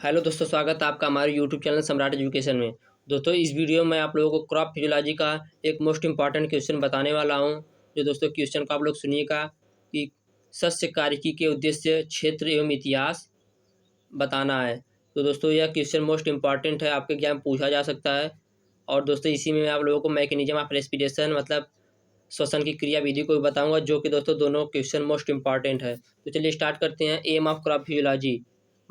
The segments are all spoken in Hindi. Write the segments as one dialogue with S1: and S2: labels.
S1: हेलो दोस्तों, स्वागत है आपका हमारे यूट्यूब चैनल सम्राट एजुकेशन में। दोस्तों, इस वीडियो में आप लोगों को क्रॉप फिजियोलॉजी का एक मोस्ट इंपॉर्टेंट क्वेश्चन बताने वाला हूं। जो दोस्तों क्वेश्चन को आप लोग सुनिएगा कि सस्य कार्यकी के उद्देश्य, क्षेत्र एवं इतिहास बताना है। तो दोस्तों यह क्वेश्चन मोस्ट इंपॉर्टेंट है, आपके एग्जाम में पूछा जा सकता है। और दोस्तों इसी में मैं आप लोगों को मैकेनिज्म ऑफ रेस्पिरेशन मतलब श्वसन की क्रिया विधि को भी बताऊंगा, जो कि दोस्तों दोनों क्वेश्चन मोस्ट इंपॉर्टेंट है। तो चलिए स्टार्ट करते हैं। एम ऑफ क्रॉप फिजियोलॉजी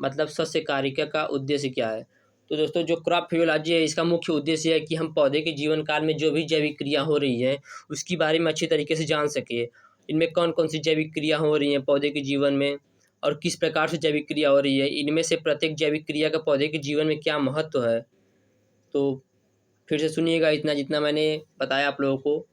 S1: मतलब सस्य कारिका का उद्देश्य क्या है। तो दोस्तों जो क्रॉप फिजियोलॉजी है, इसका मुख्य उद्देश्य है कि हम पौधे के जीवन काल में जो भी जैविक क्रिया हो रही है उसके बारे में अच्छी तरीके से जान सके। इनमें कौन कौन सी जैविक क्रिया हो रही है पौधे के जीवन में और किस प्रकार से जैविक क्रिया हो रही है, इनमें से प्रत्येक जैविक क्रिया का पौधे के जीवन में क्या महत्व है। तो फिर से सुनिएगा इतना जितना मैंने बताया आप लोगों को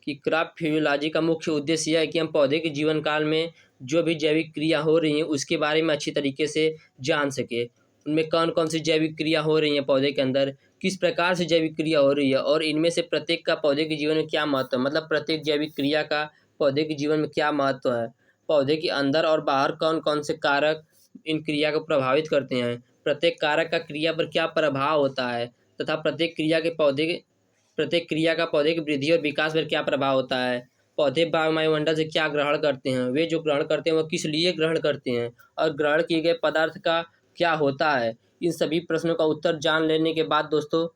S1: कि क्रॉप फिजियोलॉजी का मुख्य उद्देश्य यह है कि हम पौधे के जीवन काल में जो भी जैविक क्रिया हो रही हैं उसके बारे में अच्छी तरीके से जान सके। उनमें कौन कौन सी जैविक क्रिया हो रही हैं पौधे के अंदर, किस प्रकार से जैविक क्रिया हो रही है और इनमें से प्रत्येक का पौधे के जीवन में क्या महत्व है, मतलब प्रत्येक जैविक क्रिया का पौधे के जीवन में क्या महत्व है। पौधे के अंदर और बाहर कौन कौन से कारक इन क्रिया को प्रभावित करते हैं, प्रत्येक कारक का क्रिया पर क्या प्रभाव होता है तथा प्रत्येक क्रिया का पौधे की वृद्धि और विकास पर क्या प्रभाव होता है। पौधे वायुमंडल से क्या ग्रहण करते हैं, वे जो ग्रहण करते हैं वह किस लिए ग्रहण करते हैं और ग्रहण किए गए पदार्थ का क्या होता है। इन सभी प्रश्नों का उत्तर जान लेने के बाद दोस्तों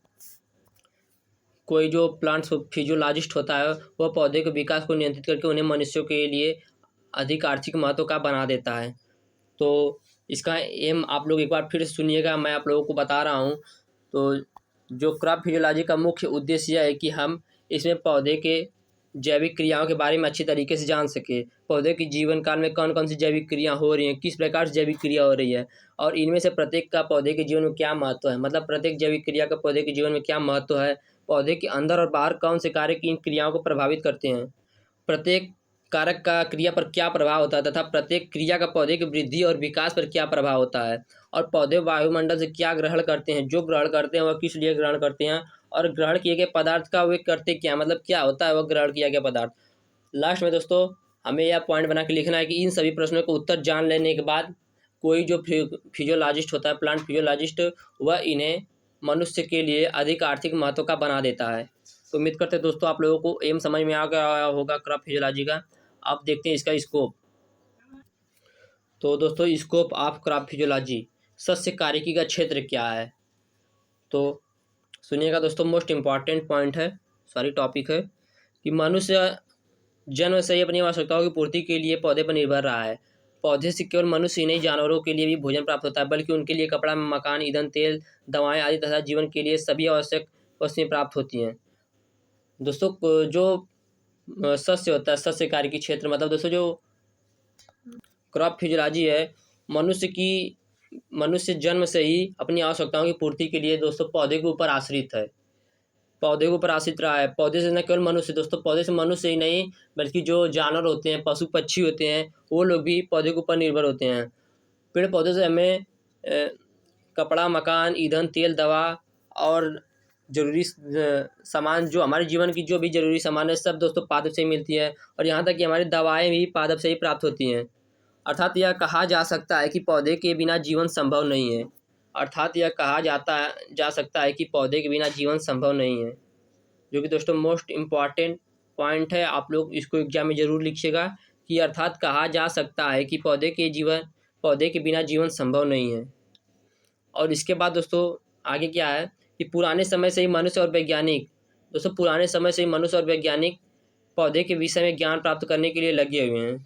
S1: कोई जो प्लांट फिजियोलॉजिस्ट होता है वह पौधे के विकास को नियंत्रित करके उन्हें मनुष्यों के लिए अधिक आर्थिक महत्व का बना देता है। तो इसका एम आप लोग एक बार फिर सुनिएगा, मैं आप लोगों को बता रहा हूँ। तो जो क्रॉप फिजियोलॉजी का मुख्य उद्देश्य यह है कि हम इसमें पौधे के जैविक क्रियाओं के बारे में अच्छी तरीके से जान सके। पौधे के जीवन काल में कौन कौन सी जैविक क्रिया हो रही हैं, किस प्रकार से जैविक क्रिया हो रही है और इनमें से प्रत्येक का पौधे के जीवन में क्या महत्व है, मतलब प्रत्येक जैविक क्रिया का पौधे के जीवन में क्या महत्व है। पौधे के अंदर और बाहर कौन से कार्य इन क्रियाओं को प्रभावित करते हैं, प्रत्येक कारक का क्रिया पर क्या प्रभाव होता है तथा प्रत्येक क्रिया का पौधे की वृद्धि और विकास पर क्या प्रभाव होता है। और पौधे वायुमंडल से क्या ग्रहण करते हैं, जो ग्रहण करते हैं वह किस लिए ग्रहण करते हैं और ग्रहण किए गए पदार्थ का वे करते क्या, मतलब क्या होता है वह ग्रहण किया गया पदार्थ। लास्ट में दोस्तों हमें यह पॉइंट बना के लिखना है कि इन सभी प्रश्नों को उत्तर जान लेने के बाद कोई जो फिजियोलॉजिस्ट होता है, प्लांट फिजियोलॉजिस्ट, वह इन्हें मनुष्य के लिए अधिक आर्थिक महत्व का बना देता है। तो उम्मीद करते हैं दोस्तों आप लोगों को एम समझ में आ गया होगा क्रॉप फिजियोलॉजी का। अब देखते हैं इसका स्कोप। तो दोस्तों स्कोप ऑफ क्रॉप फिजियोलॉजी, सस्य कार्यकी का क्षेत्र क्या है। तो सुनिएगा दोस्तों, मोस्ट इम्पॉर्टेंट पॉइंट है, सॉरी टॉपिक है कि मनुष्य जन्म से ही अपनी आवश्यकताओं की पूर्ति के लिए पौधे पर निर्भर रहा है। पौधे से केवल मनुष्य ही नहीं, जानवरों के लिए भी भोजन प्राप्त होता है, बल्कि उनके लिए कपड़ा, मकान, ईंधन, तेल, दवाएं आदि तथा जीवन के लिए सभी आवश्यक वस्तुएं प्राप्त होती हैं। दोस्तों जो सस्य होता है, सस्य कार्यकी क्षेत्र मतलब दोस्तों जो क्रॉप फिजियोलॉजी है, मनुष्य जन्म से ही अपनी आवश्यकताओं की पूर्ति के लिए दोस्तों पौधे के ऊपर आश्रित है, पौधे के ऊपर आश्रित रहा है। पौधे से न केवल मनुष्य, दोस्तों पौधे से मनुष्य ही नहीं बल्कि जो जानवर होते हैं, पशु पक्षी होते हैं, वो लोग भी पौधे के ऊपर निर्भर होते हैं। पेड़ पौधे से हमें कपड़ा, मकान, ईंधन, तेल, दवा और जरूरी सामान, जो हमारे जीवन की जो भी जरूरी सामान है सब दोस्तों पादप से ही मिलती है। और यहाँ तक कि हमारी दवाएं भी पादप से ही प्राप्त होती हैं। अर्थात यह कहा जा सकता है कि पौधे के बिना जीवन संभव नहीं है। अर्थात यह कहा जा सकता है कि पौधे के बिना जीवन संभव नहीं है, जो कि दोस्तों मोस्ट इम्पॉर्टेंट पॉइंट है। आप लोग इसको एग्जाम में ज़रूर लिखिएगा कि अर्थात कहा जा सकता है कि पौधे के बिना जीवन संभव नहीं है। और इसके बाद दोस्तों आगे क्या है कि पुराने समय से ही मनुष्य और वैज्ञानिक, दोस्तों पुराने समय से ही मनुष्य और वैज्ञानिक पौधे के विषय में ज्ञान प्राप्त करने के लिए लगे हुए हैं।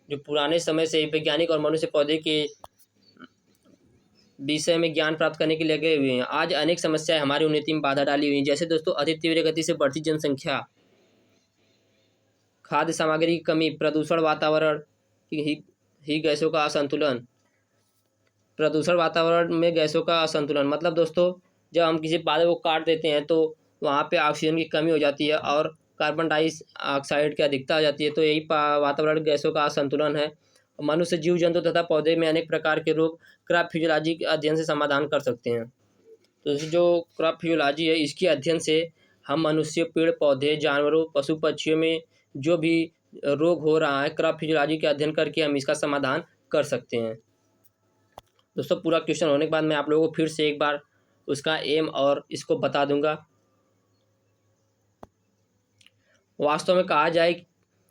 S1: जो पुराने समय से ही वैज्ञानिक और मनुष्य पौधे के विषय में ज्ञान प्राप्त करने के लिए लगे हुए हैं। आज अनेक समस्याएं हमारी उन्नति में बाधा डाली हुई हैं, जैसे दोस्तों अति तीव्र गति से बढ़ती जनसंख्या, खाद्य सामग्री की कमी, प्रदूषण, वातावरण ही गैसों का असंतुलन। प्रदूषण, वातावरण में गैसों का असंतुलन मतलब दोस्तों जब हम किसी पौधे को काट देते हैं तो वहाँ पे ऑक्सीजन की कमी हो जाती है और कार्बन डाइऑक्साइड की अधिकता हो जाती है। तो यही वातावरण गैसों का असंतुलन है। मनुष्य, जीव जंतु तथा पौधे में अनेक प्रकार के रोग क्रॉप फिजियोलॉजी के अध्ययन से समाधान कर सकते हैं। तो जो क्रॉप फिजियोलॉजी है इसके अध्ययन से हम मनुष्य, पेड़ पौधे, जानवरों, पशु पक्षियों में जो भी रोग हो रहा है क्रॉप फिजियोलॉजी के अध्ययन करके हम इसका समाधान कर सकते हैं। दोस्तों पूरा क्वेश्चन होने के बाद मैं आप लोगों को फिर से एक बार उसका एम और इसको बता दूंगा। वास्तव में कहा जाए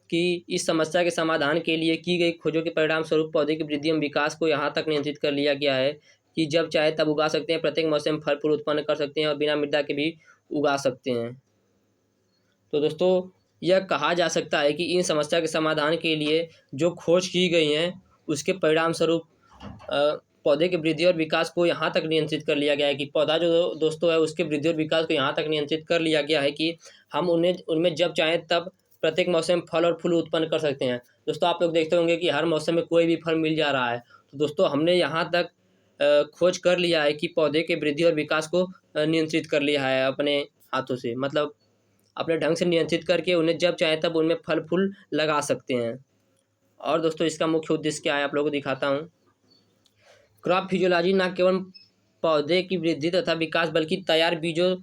S1: कि इस समस्या के समाधान के लिए की गई खोजों के परिणाम स्वरूप पौधे की वृद्धि एवं विकास को यहाँ तक नियंत्रित कर लिया गया है कि जब चाहे तब उगा सकते हैं, प्रत्येक मौसम में फल फूल उत्पन्न कर सकते हैं और बिना मृदा के भी उगा सकते हैं। तो दोस्तों यह कहा जा सकता है कि इन समस्या के समाधान के लिए जो खोज की गई हैं उसके परिणाम स्वरूप पौधे की वृद्धि और विकास को यहाँ तक नियंत्रित कर लिया गया है कि पौधा जो दोस्तों है उसके वृद्धि और विकास को यहाँ तक नियंत्रित कर लिया गया है कि हम उनमें जब चाहें तब प्रत्येक मौसम में फल और फूल उत्पन्न कर सकते हैं। दोस्तों आप लोग देखते होंगे कि हर मौसम में कोई भी फल मिल जा रहा है। तो दोस्तों हमने यहाँ तक खोज कर लिया है कि पौधे के वृद्धि और विकास को नियंत्रित कर लिया है अपने हाथों से, मतलब अपने ढंग से नियंत्रित करके उन्हें जब चाहे तब उनमें फल फूल लगा सकते हैं। और दोस्तों इसका मुख्य उद्देश्य क्या है आप लोगों को दिखाता हूँ। क्रॉप फिजियोलॉजी न केवल पौधे की वृद्धि तथा विकास बल्कि तैयार बीजों,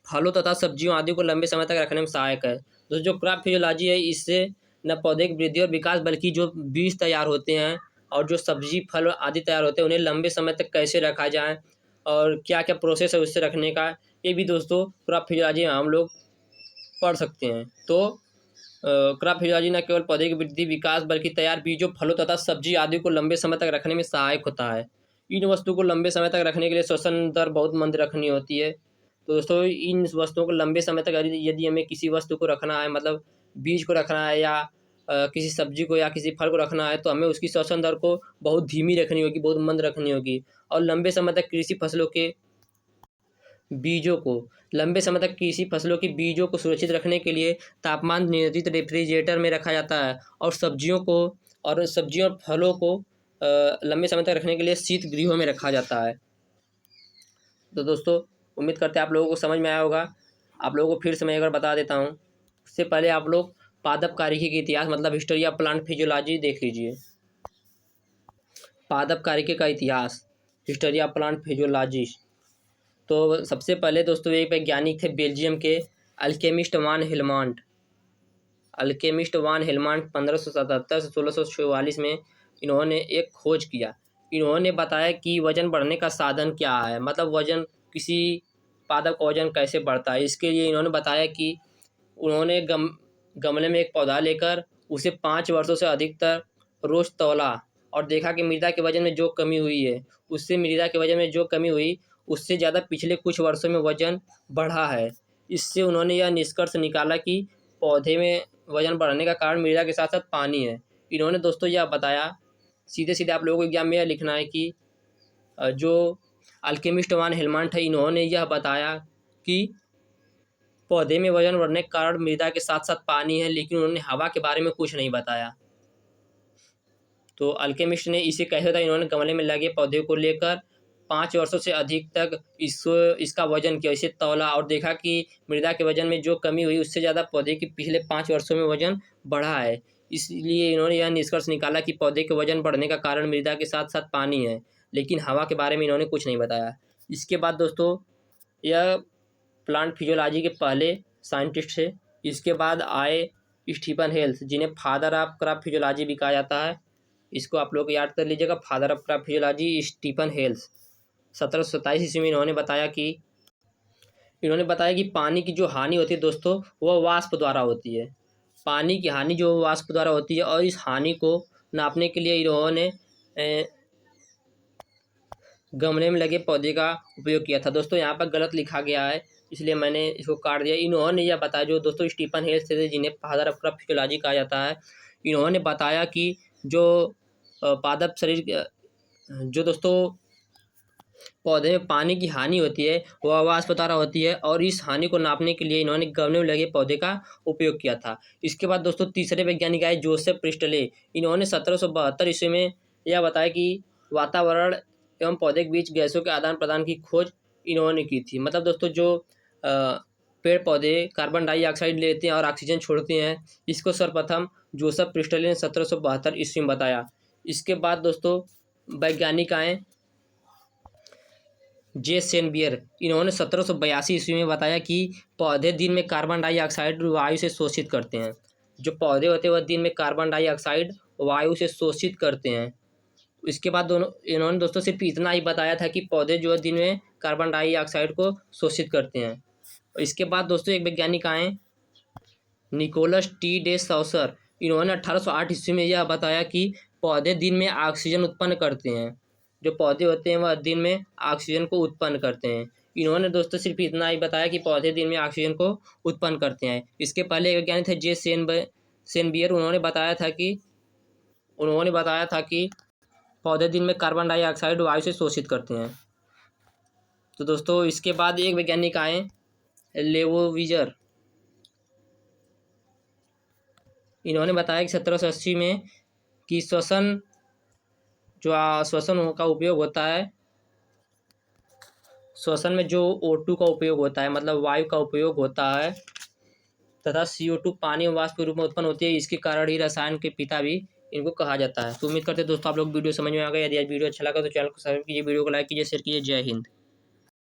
S1: फलों तथा सब्जियों आदि को लंबे समय तक रखने में सहायक है। दोस्तों जो क्रॉप फिजियोलॉजी है इससे न पौधे की वृद्धि और विकास बल्कि जो बीज तैयार होते हैं और जो सब्जी फल आदि तैयार होते हैं उन्हें लंबे समय तक कैसे रखा जाए और क्या क्या प्रोसेस है उससे रखने का, ये भी दोस्तों क्रॉप फिजियोलॉजी में हम लोग पढ़ सकते हैं। तो क्रॉप फिजियोलॉजी न केवल पौधे की वृद्धि विकास बल्कि तैयार बीजों, फलों तथा सब्जी आदि को लंबे समय तक रखने में सहायक होता है। इन वस्तुओं को लंबे समय तक रखने के लिए श्वसन दर बहुत मंद रखनी होती है। तो दोस्तों इन वस्तुओं को लंबे समय तक यदि हमें किसी वस्तु को रखना है, मतलब बीज को रखना है या किसी सब्जी को या किसी फल को रखना है, तो हमें उसकी श्वसन दर को बहुत धीमी रखनी होगी, बहुत मंद रखनी होगी। और लंबे समय तक कृषि फसलों के बीजों को सुरक्षित रखने के लिए तापमान नियंत्रित रेफ्रिजरेटर में रखा जाता है और सब्जियों और फलों को लंबे समय तक रखने के लिए शीत गृहों में रखा जाता है। तो दोस्तों उम्मीद करते हैं आप लोगों को समझ में आया होगा। आप लोगों को फिर से मैं एक बार बता देता हूँ। उससे पहले आप लोग पादप कारिकी के इतिहास मतलब हिस्टोरी ऑफ प्लांट फिजियोलॉजी देख लीजिए। पादप कारिकी का इतिहास, हिस्टोरी ऑफ प्लांट फिजियोलॉजी। तो सबसे पहले दोस्तों एक वैज्ञानिक थे बेल्जियम के अल्केमिस्ट वान हेलमांट 1577 से 1644 में इन्होंने एक खोज किया। इन्होंने बताया कि वजन बढ़ने का साधन क्या है, मतलब वजन किसी पादप का वजन कैसे बढ़ता है। इसके लिए इन्होंने बताया कि उन्होंने गमले में एक पौधा लेकर उसे 5 वर्षों से अधिकतर रोज तौला और देखा कि मृदा के वजन में जो कमी हुई है उससे ज़्यादा पिछले कुछ वर्षों में वजन बढ़ा है। इससे उन्होंने यह निष्कर्ष निकाला कि पौधे में वजन बढ़ने का कारण मृदा के साथ साथ पानी है। इन्होंने दोस्तों यह बताया, सीधे सीधे आप लोगों को एग्जाम में यह लिखना है कि जो अल्केमिस्ट वान हेलमांट है इन्होंने यह बताया कि पौधे में वजन बढ़ने के कारण मृदा के साथ साथ पानी है, लेकिन उन्होंने हवा के बारे में कुछ नहीं बताया। तो अल्केमिस्ट ने इसे कैसे बताया, इन्होंने गमले में लगे पौधे को लेकर 5 वर्षों से अधिक तक इसका वजन किया, इसे तौला और देखा कि मृदा के वजन में जो कमी हुई उससे ज़्यादा पौधे के पिछले 5 वर्षों में वजन बढ़ा है। इसलिए इन्होंने यह निष्कर्ष निकाला कि पौधे के वजन बढ़ने का कारण मृदा के साथ साथ पानी है, लेकिन हवा के बारे में इन्होंने कुछ नहीं बताया। इसके बाद दोस्तों यह प्लांट फिजियोलॉजी के पहले साइंटिस्ट थे। इसके बाद आए स्टीफन हेल्स, जिन्हें फादर ऑफ क्रॉप फिजियोलॉजी भी कहा जाता है। इसको आप लोग याद कर लीजिएगा, father of crop physiology Stephen Hales. 1727 ईस्वी में इन्होंने बताया कि पानी की जो हानि होती है दोस्तों वह वाष्प द्वारा होती है। पानी की हानि जो वाष्प द्वारा होती है, और इस हानि को नापने के लिए इन्होंने गमले में लगे पौधे का उपयोग किया था। दोस्तों यहाँ पर गलत लिखा गया है, इसलिए मैंने इसको काट दिया। इन्होंने यह बताया, जो दोस्तों स्टीफन हेल्स थे जिन्हें फादर ऑफ क्रॉप फिजियोलॉजी कहा जाता है, इन्होंने बताया कि जो पादप शरीर जो दोस्तों पौधे में पानी की हानि होती है वह वाष्प द्वारा होती है, और इस हानि को नापने के लिए इन्होंने गमले में लगे पौधे का उपयोग किया था। इसके बाद दोस्तों तीसरे वैज्ञानिक आए जोसेफ प्रिस्टले। इन्होंने 1772 ईस्वी में यह बताया कि वातावरण एवं पौधे के बीच गैसों के आदान प्रदान की खोज इन्होंने की थी। मतलब दोस्तों जो पेड़ पौधे कार्बन डाइऑक्साइड लेते हैं और ऑक्सीजन छोड़ते हैं, इसको सर्वप्रथम जोसेफ प्रिस्टले ने 1772 ईस्वी में बताया। इसके बाद दोस्तों वैज्ञानिक आए जे सेनबियर। इन्होंने 1782 ईस्वी में बताया कि पौधे दिन में कार्बन डाइऑक्साइड वायु से शोषित करते हैं। जो पौधे होते हैं वह दिन में कार्बन डाइऑक्साइड वायु से शोषित करते हैं। इसके बाद इन्होंने दोस्तों सिर्फ इतना ही बताया था कि पौधे जो है दिन में कार्बन डाइऑक्साइड को शोषित करते हैं। और इसके बाद दोस्तों एक वैज्ञानिक आए, निकोलस टी डे सॉसर। इन्होंने 1808 ईस्वी में यह बताया कि पौधे दिन में ऑक्सीजन उत्पन्न करते हैं। जो पौधे होते हैं वह दिन में ऑक्सीजन को उत्पन्न करते हैं। इन्होंने दोस्तों सिर्फ इतना ही बताया कि पौधे दिन में ऑक्सीजन को उत्पन्न करते हैं। इसके पहले एक वैज्ञानिक थे जे सेनबियर। उन्होंने बताया था कि पौधे दिन में कार्बन डाइऑक्साइड वायु से शोषित करते हैं। तो दोस्तों इसके बाद एक वैज्ञानिक आए, लेवोविजर। इन्होंने बताया कि 1780 में कि श्वसन का उपयोग होता है, श्वसन में जो O2 का उपयोग होता है, मतलब वायु का उपयोग होता है, तथा CO2 पानी और वाष्प के रूप में उत्पन्न होती है। इसके कारण ही रसायन के पिता भी इनको कहा जाता है। तो उम्मीद करते हैं दोस्तों आप लोग वीडियो समझ में आ गए। यदि आज वीडियो अच्छा लगा तो चैनल को सब्सक्राइब कीजिए, वीडियो को लाइक कीजिए, शेयर कीजिए। जय हिंद।